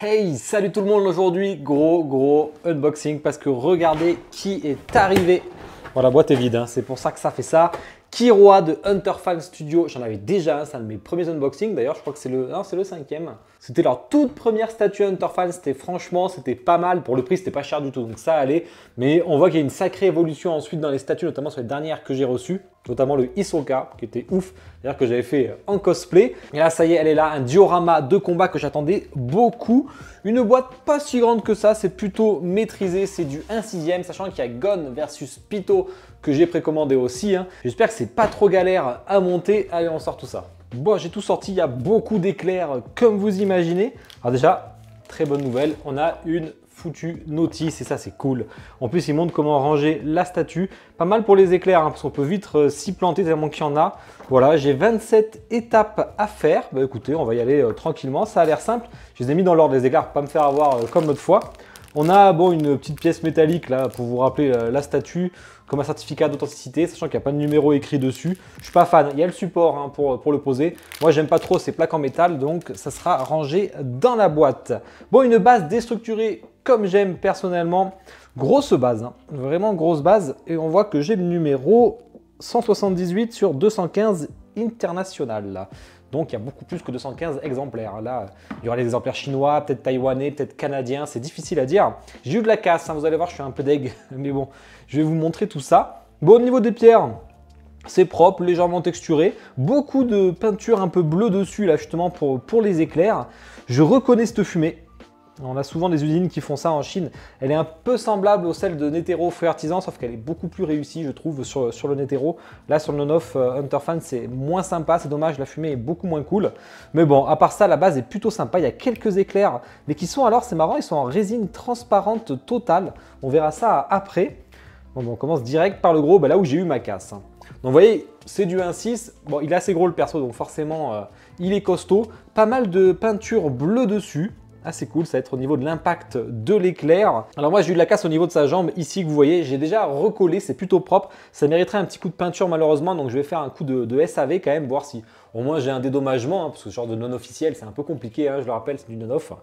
Hey, salut tout le monde, aujourd'hui gros unboxing parce que regardez qui est arrivé. Bon, la boîte est vide, hein, c'est pour ça que ça fait ça. Kiroa de Hunterfan Studio, j'en avais déjà un, c'est un de mes premiers unboxings. D'ailleurs, je crois que c'est le 5e. C'était leur toute première statue Hunterfan, c'était pas mal. Pour le prix, c'était pas cher du tout, donc ça allait. Mais on voit qu'il y a une sacrée évolution ensuite dans les statues, notamment sur les dernières que j'ai reçues. Notamment le Hisoka, qui était ouf, d'ailleurs que j'avais fait en cosplay. Et là, ça y est, elle est là, un diorama de combat que j'attendais beaucoup. Une boîte pas si grande que ça, c'est plutôt maîtrisé, c'est du 1/6, sachant qu'il y a Gon versus Pyto que j'ai précommandé aussi. Hein. J'espère que c'est pas trop galère à monter. Allez, on sort tout ça. Bon, j'ai tout sorti, il y a beaucoup d'éclairs comme vous imaginez. Alors déjà, très bonne nouvelle, on a une foutue notice et ça c'est cool. En plus il montre comment ranger la statue. Pas mal pour les éclairs hein, parce qu'on peut vite s'y planter tellement qu'il y en a. Voilà, j'ai 27 étapes à faire. Bah écoutez, on va y aller tranquillement, ça a l'air simple. Je les ai mis dans l'ordre les éclairs pour pas me faire avoir comme l'autre fois. On a bon, une petite pièce métallique là pour vous rappeler la statue comme un certificat d'authenticité, sachant qu'il n'y a pas de numéro écrit dessus. Je suis pas fan, il y a le support hein, pour le poser. Moi j'aime pas trop ces plaques en métal, donc ça sera rangé dans la boîte. Bon, une base déstructurée comme j'aime personnellement. Grosse base, hein, vraiment grosse base. Et on voit que j'ai le numéro 178 sur 215 international là. Donc il y a beaucoup plus que 215 exemplaires. Là, il y aura les exemplaires chinois, peut-être taïwanais, peut-être canadiens, c'est difficile à dire. J'ai eu de la casse, hein, vous allez voir, je suis un peu deg, mais bon, je vais vous montrer tout ça. Bon, au niveau des pierres, c'est propre, légèrement texturé. Beaucoup de peinture un peu bleue dessus, là, justement, pour les éclairs. Je reconnais cette fumée. On a souvent des usines qui font ça en Chine. Elle est un peu semblable aux celles de Netero Feu Artisan, sauf qu'elle est beaucoup plus réussie, je trouve, sur le Netero. Là, sur le Nonof Hunterfan, c'est moins sympa. C'est dommage, la fumée est beaucoup moins cool. Mais bon, à part ça, la base est plutôt sympa. Il y a quelques éclairs, mais qui sont alors, c'est marrant, ils sont en résine transparente totale. On verra ça après. Bon, on commence direct par le gros, là où j'ai eu ma casse. Donc, vous voyez, c'est du 1/6. Bon, il est assez gros le perso, donc forcément, il est costaud. Pas mal de peinture bleue dessus. Assez cool, ça va être au niveau de l'impact de l'éclair. Alors moi, j'ai eu de la casse au niveau de sa jambe ici que vous voyez. J'ai déjà recollé, c'est plutôt propre. Ça mériterait un petit coup de peinture malheureusement, donc je vais faire un coup de SAV quand même, voir si au moins j'ai un dédommagement, hein, parce que ce genre de non officiel, c'est un peu compliqué, hein, je le rappelle, c'est du non-off.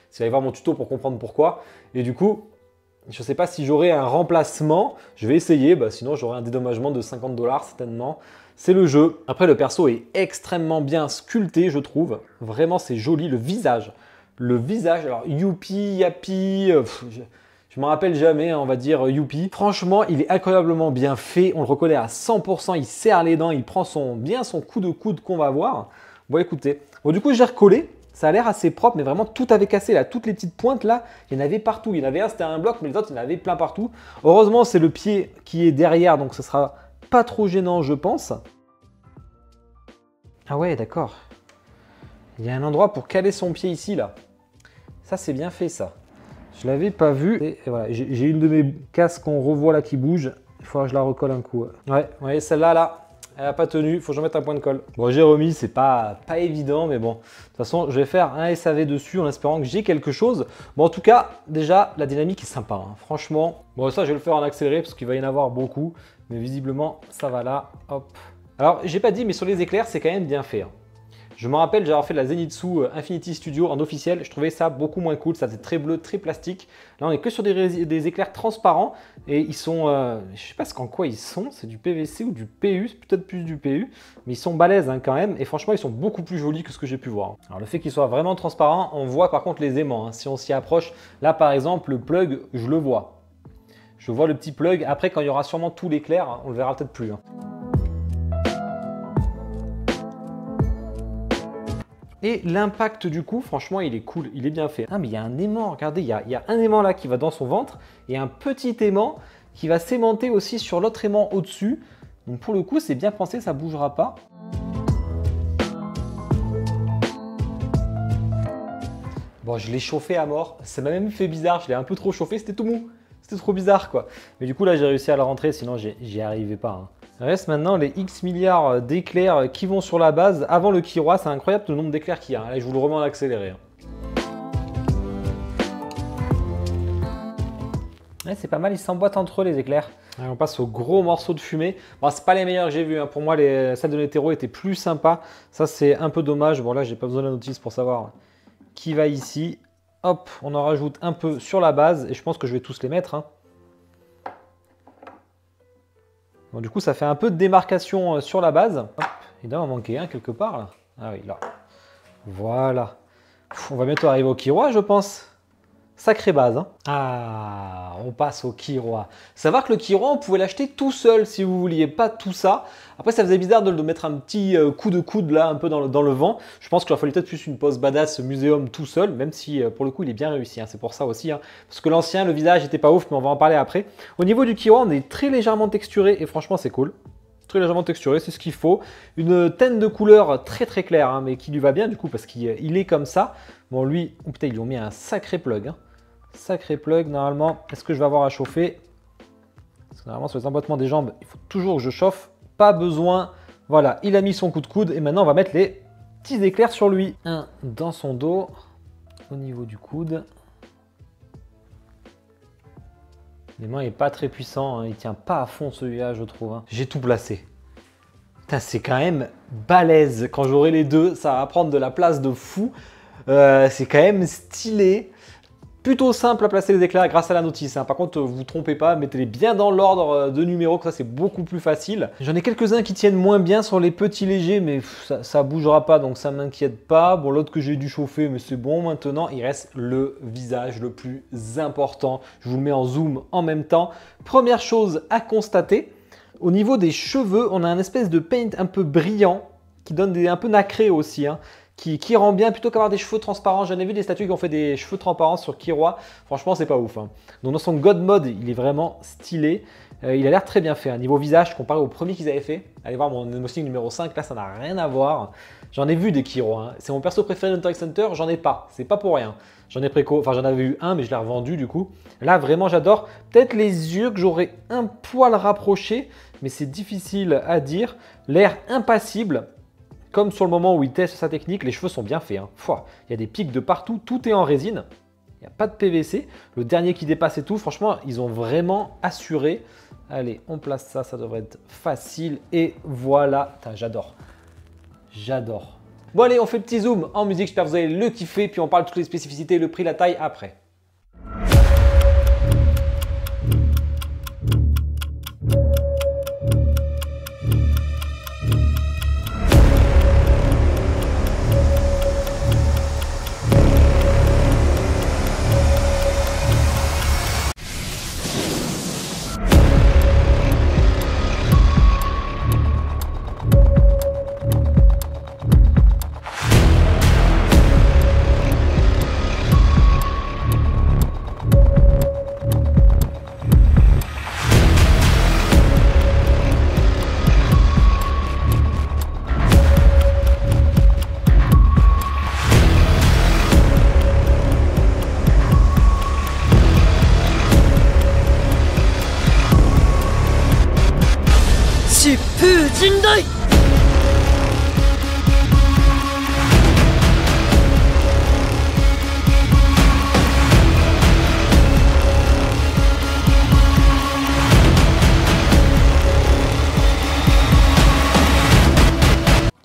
Si vous allez voir mon tuto pour comprendre pourquoi. Et du coup, je ne sais pas si j'aurai un remplacement. Je vais essayer, sinon j'aurai un dédommagement de 50 $ certainement. C'est le jeu. Après, le perso est extrêmement bien sculpté, je trouve. Vraiment, c'est joli. Le visage, alors Youpi, Yappy, je me rappelle jamais, hein, on va dire Youpi. Franchement, il est incroyablement bien fait. On le reconnaît à 100%. Il serre les dents, il prend bien son coup de coude qu'on va voir. Bon, écoutez. Bon, du coup, j'ai recollé. Ça a l'air assez propre, mais vraiment tout avait cassé là. Toutes les petites pointes là, il y en avait partout. Il y en avait un, c'était un bloc, mais les autres, il y en avait plein partout. Heureusement, c'est le pied qui est derrière, donc ce sera pas trop gênant, je pense. Ah ouais, d'accord. Il y a un endroit pour caler son pied ici, là. Ça, c'est bien fait, ça. Je l'avais pas vu. Et voilà, j'ai une de mes casques qu'on revoit là qui bouge. Il faudra que je la recolle un coup. Ouais, vous voyez, celle-là, là. Elle n'a pas tenu, il faut que je remette un point de colle. Bon, j'ai remis, c'est pas évident, mais bon. De toute façon, je vais faire un SAV dessus en espérant que j'ai quelque chose. Bon, en tout cas, déjà, la dynamique est sympa. Hein. Franchement, bon, ça, je vais le faire en accéléré parce qu'il va y en avoir beaucoup. Mais visiblement, ça va là. Hop. Alors, j'ai pas dit, mais sur les éclairs, c'est quand même bien fait. Hein. Je me rappelle, j'avais fait de la Zenitsu Infinity Studio en officiel. Je trouvais ça beaucoup moins cool. Ça faisait très bleu, très plastique. Là, on est que sur des éclairs transparents. Et ils sont, je sais pas en quoi ils sont. C'est du PVC ou du PU. C'est peut-être plus du PU. Mais ils sont balèzes hein, quand même. Et franchement, ils sont beaucoup plus jolis que ce que j'ai pu voir. Alors, le fait qu'ils soient vraiment transparents, on voit par contre les aimants. Hein. Si on s'y approche, là, par exemple, le plug, je le vois. Je vois le petit plug. Après, quand il y aura sûrement tout l'éclair, on le verra peut-être plus. Hein. Et l'impact du coup, franchement, il est cool, il est bien fait. Ah, mais il y a un aimant, regardez, il y a un aimant là qui va dans son ventre et un petit aimant qui va s'aimanter aussi sur l'autre aimant au-dessus. Donc pour le coup, c'est bien pensé, ça ne bougera pas. Bon, je l'ai chauffé à mort, ça m'a même fait bizarre, je l'ai un peu trop chauffé, c'était tout mou. C'était trop bizarre quoi. Mais du coup là, j'ai réussi à le rentrer, sinon j'y arrivais pas. Hein. Il reste maintenant les X milliards d'éclairs qui vont sur la base. Avant le Kiroa, c'est incroyable le nombre d'éclairs qu'il y a. Là, je vous le remets en accéléré. Hein. Ouais, c'est pas mal, ils s'emboîtent entre eux les éclairs. Allez, on passe au gros morceau de fumée. Bon, c'est pas les meilleurs que j'ai vus. Hein. Pour moi, celles de Netero étaient plus sympas. Ça, c'est un peu dommage. Bon, là, j'ai pas besoin de la notice pour savoir qui va ici. Hop, on en rajoute un peu sur la base et je pense que je vais tous les mettre. Hein. Bon, du coup, ça fait un peu de démarcation sur la base. Hop, il doit en manquer un quelque part là. Ah oui, là. Voilà. On va bientôt arriver au Kiroa, je pense. Sacrée base. Hein. Ah, on passe au Kiroa. Savoir que le Kiroa, on pouvait l'acheter tout seul si vous vouliez pas tout ça. Après, ça faisait bizarre de mettre un petit coup de coude là, un peu dans le vent. Je pense qu'il aurait fallu peut-être plus une pose badass muséum tout seul, même si pour le coup, il est bien réussi. Hein. C'est pour ça aussi. Hein. Parce que l'ancien, le visage n'était pas ouf, mais on va en parler après. Au niveau du Kiroa, on est très légèrement texturé et franchement, c'est cool. Très légèrement texturé, c'est ce qu'il faut. Une teinte de couleur très très claire, hein, mais qui lui va bien du coup parce qu'il est comme ça. Bon, lui, oh, putain, ils lui ont mis un sacré plug. Hein. Sacré plug, normalement. Est-ce que je vais avoir à chauffer? Parce que normalement, sur les emboîtements des jambes, il faut toujours que je chauffe. Pas besoin. Voilà, il a mis son coup de coude et maintenant, on va mettre les petits éclairs sur lui. Un dans son dos, au niveau du coude. L'élément n'est pas très puissant, hein. Il tient pas à fond celui-là, je trouve. Hein. J'ai tout placé. C'est quand même balèze. Quand j'aurai les deux, ça va prendre de la place de fou. C'est quand même stylé. Plutôt simple à placer les éclairs grâce à la notice. Hein. Par contre, vous ne trompez pas, mettez-les bien dans l'ordre de numéro, que ça c'est beaucoup plus facile. J'en ai quelques-uns qui tiennent moins bien sur les petits légers, mais ça ne bougera pas, donc ça ne m'inquiète pas. Bon, l'autre que j'ai dû chauffer, mais c'est bon maintenant. Il reste le visage le plus important. Je vous le mets en zoom en même temps. Première chose à constater, au niveau des cheveux, on a un espèce de paint un peu brillant, qui donne un peu nacré aussi, hein. Qui rend bien plutôt qu'avoir des cheveux transparents. J'en ai vu des statues qui ont fait des cheveux transparents sur Kiroa. Franchement, c'est pas ouf. Hein. Donc dans son God Mode, il est vraiment stylé. Il a l'air très bien fait. Hein. Niveau visage, comparé au premier qu'ils avaient fait. Allez voir mon unboxing numéro 5. Là, ça n'a rien à voir. J'en ai vu des Kiroa. Hein. C'est mon perso préféré de Hunter x Hunter. J'en ai pas. C'est pas pour rien. J'en avais eu un, mais je l'ai revendu du coup. Là, vraiment, j'adore. Peut-être les yeux que j'aurais un poil rapprochés, mais c'est difficile à dire. L'air impassible. Comme sur le moment où il teste sa technique, les cheveux sont bien faits. Hein. Il y a des pics de partout, tout est en résine. Il n'y a pas de PVC. Le dernier qui dépasse et tout, franchement, ils ont vraiment assuré. Allez, on place ça, ça devrait être facile. Et voilà, j'adore. J'adore. Bon allez, on fait le petit zoom en musique, j'espère que vous allez le kiffer. Puis on parle de toutes les spécificités, le prix, la taille après.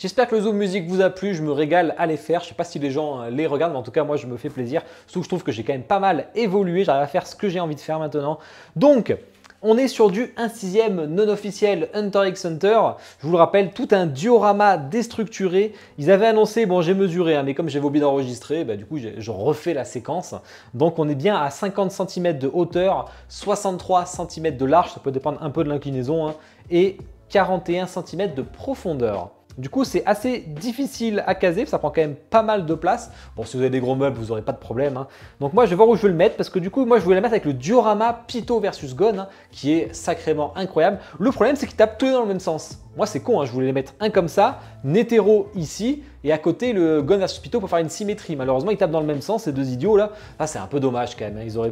J'espère que le zoom musique vous a plu, je me régale à les faire. Je ne sais pas si les gens les regardent, mais en tout cas moi je me fais plaisir. Surtout que je trouve que j'ai quand même pas mal évolué, j'arrive à faire ce que j'ai envie de faire maintenant. Donc on est sur du 1/6 non officiel Hunter x Hunter. Je vous le rappelle, tout un diorama déstructuré. Ils avaient annoncé, bon j'ai mesuré, hein, mais comme j'avais oublié d'enregistrer, du coup je refais la séquence. Donc on est bien à 50 cm de hauteur, 63 cm de large, ça peut dépendre un peu de l'inclinaison, hein, et 41 cm de profondeur. Du coup, c'est assez difficile à caser, ça prend quand même pas mal de place. Bon, si vous avez des gros meubles, vous n'aurez pas de problème. Hein. Donc moi, je vais voir où je veux le mettre parce que du coup, moi, je voulais le mettre avec le diorama Pyto versus Gon, hein, qui est sacrément incroyable. Le problème, c'est qu'ils tapent tous dans le même sens. Moi, c'est con, hein, je voulais les mettre un comme ça, Netero ici, et à côté, le Gon versus Pyto pour faire une symétrie. Malheureusement, ils tapent dans le même sens, ces deux idiots là. Ah, c'est un peu dommage quand même, hein. Ils auraient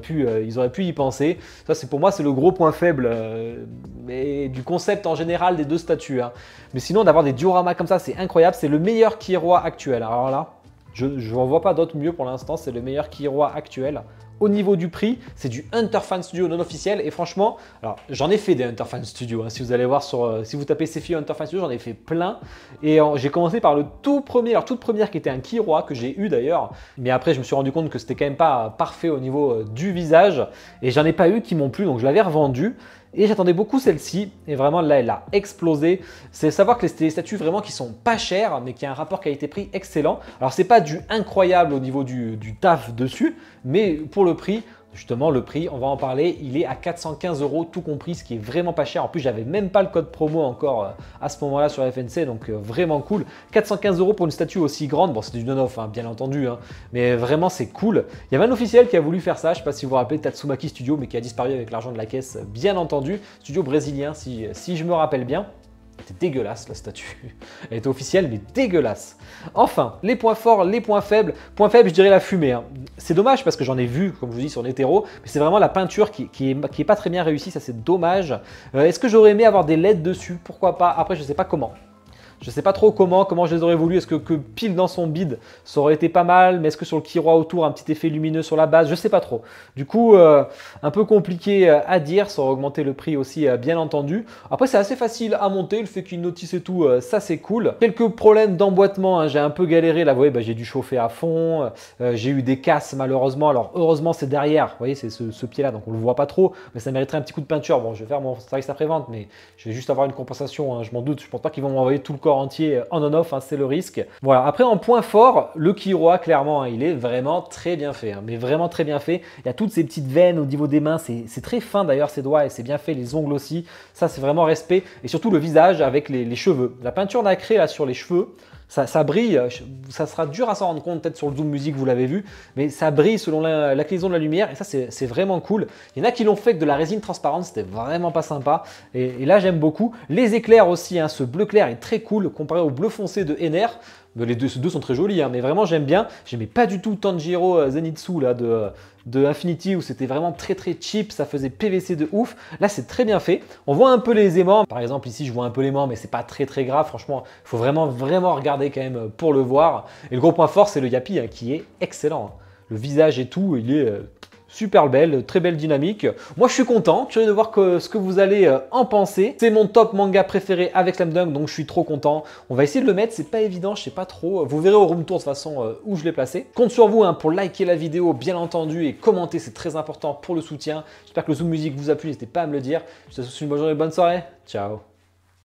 pu y penser. Ça, c'est pour moi, c'est le gros point faible mais du concept en général des deux statues. Hein. Mais sinon, d'avoir des dioramas comme ça, c'est incroyable. C'est le meilleur Kiroa actuel. Alors là, je n'en vois pas d'autre mieux pour l'instant. C'est le meilleur Kiroa actuel. Au niveau du prix, c'est du Hunter Fan Studio non officiel et franchement, alors j'en ai fait des Hunter Fan Studio, hein, si vous allez voir si vous tapez CFI Hunter Fan Studio, j'en ai fait plein et j'ai commencé par le tout premier, alors toute première qui était un Kiroa que j'ai eu d'ailleurs, mais après je me suis rendu compte que c'était quand même pas parfait au niveau du visage et j'en ai pas eu qui m'ont plu donc je l'avais revendu. Et j'attendais beaucoup celle-ci et vraiment là elle a explosé. C'est savoir que les statues vraiment qui sont pas chères mais qui a un rapport qualité-prix excellent. Alors c'est pas du incroyable au niveau du taf dessus, mais pour le prix, justement le prix, on va en parler, il est à 415 € tout compris, ce qui est vraiment pas cher. En plus j'avais même pas le code promo encore à ce moment-là sur FNC, donc vraiment cool. 415 € pour une statue aussi grande, bon c'est du non-off hein, bien entendu, hein, mais vraiment c'est cool. Il y avait un officiel qui a voulu faire ça, je sais pas si vous vous rappelez, Tatsumaki Studio, mais qui a disparu avec l'argent de la caisse, bien entendu. Studio brésilien si je me rappelle bien. C'était dégueulasse la statue. Elle était officielle mais dégueulasse. Enfin, les points forts, les points faibles. Point faible, je dirais la fumée. Hein. C'est dommage parce que j'en ai vu, comme je vous dis, sur Netero, mais c'est vraiment la peinture qui est pas très bien réussie. Ça, c'est dommage. Est-ce que j'aurais aimé avoir des LED dessus? Pourquoi pas? Après, je sais pas comment. Je sais pas trop comment je les aurais voulu. Est-ce que pile dans son bide, ça aurait été pas mal, mais est-ce que sur le Kiroa autour, un petit effet lumineux sur la base? Je sais pas trop. Du coup, un peu compliqué à dire. Ça aurait augmenté le prix aussi, bien entendu. Après, c'est assez facile à monter. Le fait qu'il notice et tout, ça c'est cool. Quelques problèmes d'emboîtement. Hein. J'ai un peu galéré. Là, vous voyez, j'ai dû chauffer à fond. J'ai eu des casses malheureusement. Alors, heureusement, c'est derrière. Vous voyez, c'est ce pied-là, donc on le voit pas trop. Mais ça mériterait un petit coup de peinture. Bon, je vais faire mon service après-vente, mais je vais juste avoir une compensation. Hein. Je m'en doute. Je pense pas qu'ils vont m'envoyer tout le corps entier en on-off, hein, c'est le risque. Voilà, après en point fort, le Kiroa, clairement, hein, il est vraiment très bien fait, hein, mais vraiment très bien fait. Il y a toutes ces petites veines au niveau des mains, c'est très fin d'ailleurs ses doigts et c'est bien fait, les ongles aussi, ça c'est vraiment respect. Et surtout le visage avec les cheveux. La peinture nacrée là sur les cheveux, ça brille, ça sera dur à s'en rendre compte, peut-être sur le zoom musique vous l'avez vu, mais ça brille selon la clisson de la lumière et ça c'est vraiment cool. Il y en a qui l'ont fait avec de la résine transparente, c'était vraiment pas sympa et là j'aime beaucoup. Les éclairs aussi, hein, ce bleu clair est très cool comparé au bleu foncé de Ener. Les deux sont très jolis, hein, mais vraiment j'aime bien. J'aimais pas du tout Tanjiro Zenitsu là, de Infinity où c'était vraiment très cheap, ça faisait PVC de ouf. Là c'est très bien fait. On voit un peu les aimants. Par exemple ici je vois un peu l'aimant mais c'est pas très grave. Franchement il faut vraiment regarder quand même pour le voir. Et le gros point fort c'est le Yapi hein, qui est excellent. Hein. Le visage et tout il est super belle, très belle dynamique. Moi, je suis content, curieux de voir ce que vous allez en penser. C'est mon top manga préféré avec Slam Dunk, donc je suis trop content. On va essayer de le mettre, c'est pas évident, je sais pas trop. Vous verrez au room tour de toute façon où je l'ai placé. Compte sur vous hein, pour liker la vidéo, bien entendu, et commenter, c'est très important pour le soutien. J'espère que le Zoom Music vous a plu, n'hésitez pas à me le dire. Je vous souhaite une bonne journée, bonne soirée. Ciao.